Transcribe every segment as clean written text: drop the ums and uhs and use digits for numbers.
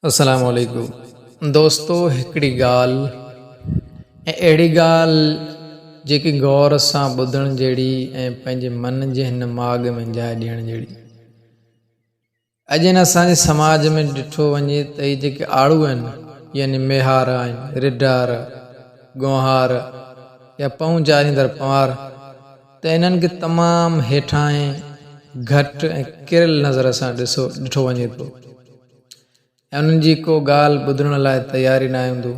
अस्सलाम वालेकुम दोस्तों। हिकिड़ी ॻाल्हि ऐं अहिड़ी ॻाल्हि जेकी गौर सां ॿुधण जहिड़ी ऐं पंहिंजे मन जे हिन माग में जाइ ॾियण जहिड़ी। अॼु हिन असांजे समाज में ॾिठो वञे त इहे जेके आड़ू आहिनि यानी मेहार आहिनि, रिडार, गोहार या पऊं चारींदड़ पवार, त इन्हनि खे तमामु हेठां ऐं घटि ऐं किरियल नज़र सां ॾिठो वञे थो ऐं उन्हनि जी को ॻाल्हि ॿुधण लाइ तयारी न हूंदो,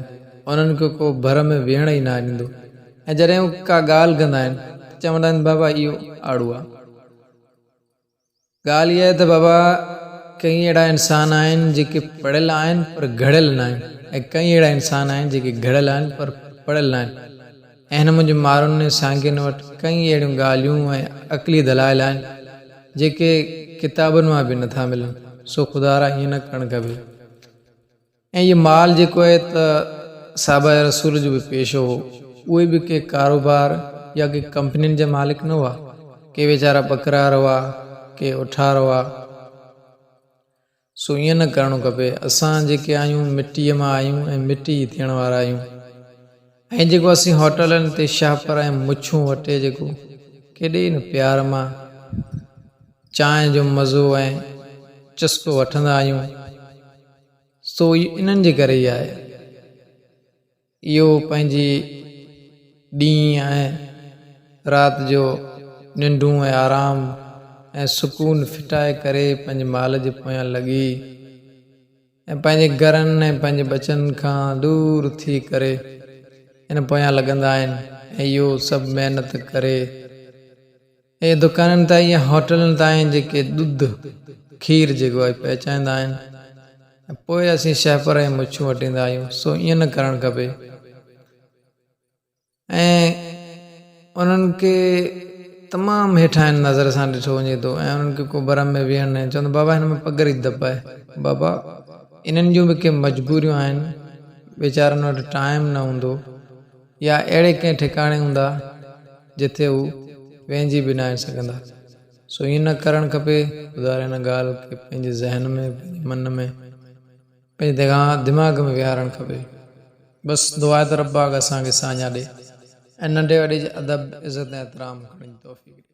उन्हनि खे को भर में वेहण ई न ॾींदो। ऐं जॾहिं हू का ॻाल्हि कंदा आहिनि त चवंदा आहिनि बाबा इहो आड़ू आहे। ॻाल्हि इहा आहे त बाबा कई अहिड़ा इंसान आहिनि जेके पढ़ियल आहिनि पर घड़ियल न आहिनि, ऐं कई अहिड़ा इंसान आहिनि जेके घड़ियल आहिनि पर पढ़ियल न आहिनि। ऐं हिन मुंहिंजे माण्हुनि ने सांगियुनि वटि कई अहिड़ियूं ॻाल्हियूं ऐं अक़ली दलाइल आहिनि जेके किताबुनि मां बि नथा मिलनि। सो ख़ुदा ईअं न करणु खपे। ऐं इहो माल जेको आहे त साहबा रसूल जो बि पेशो हो, उहे बि के कारोबार या के कंपनियुनि जा मालिक न हुआ, के वीचारा बकरार हुआ, के उठार हुआ। सो ईअं न करणो खपे। असां जेके आहियूं मिटीअ मां आहियूं ऐं मिटी थियण वारा आहियूं। ऐं जेको असीं होटलनि ते शाहपर ऐं मुछूं वटे जेको केॾे न प्यार मां चांहि जो मज़ो ऐं चस्को वठंदा आहियूं, सो इन्हनि जे करे ई आहे। इहो पंहिंजी ॾींहुं ऐं राति जो निंडूं ऐं आराम ऐं सुकून फिटाए करे पंहिंजे माल जे पोयां लॻी ऐं पंहिंजे घरनि ऐं पंहिंजे बचनि खां दूर थी करे हिन पोयां लॻंदा आहिनि। ऐं इहो सभु महिनत करे ऐं दुकाननि ताईं या होटलनि ताईं जेके ॾुध खीर जेको आहे पहुचाईंदा आहिनि, पोइ असीं शाहपर ऐं मुछूं वटींदा आहियूं। सो ईअं न करणु खपे। ऐं उन्हनि खे तमामु हेठां नज़र सां ॾिठो वञे थो ऐं उन्हनि खे को भरम में वेहण न चवंदो बाबा हिन में पघर ई दॿ आहे। बाबा इन्हनि जूं बि के मजबूरियूं आहिनि, वीचारनि वटि टाइम न हूंदो या अहिड़े कंहिं ठिकाणे हूंदा जिथे हू वेहिजी बि न आहे सघंदा। सो ईअं न करणु खपे। ख़ुदा हिन ॻाल्हि खे पंहिंजे ज़हन में, पंहिंजे मन में, पंहिंजे दिमाग़ में विहारणु खपे। बसि दुआ त रब्बा असांखे साञा ॾे ऐं नंढे वॾे जे अदब, इज़त ऐं एतिराम खणण जी तौफ़ीक़ ॾे।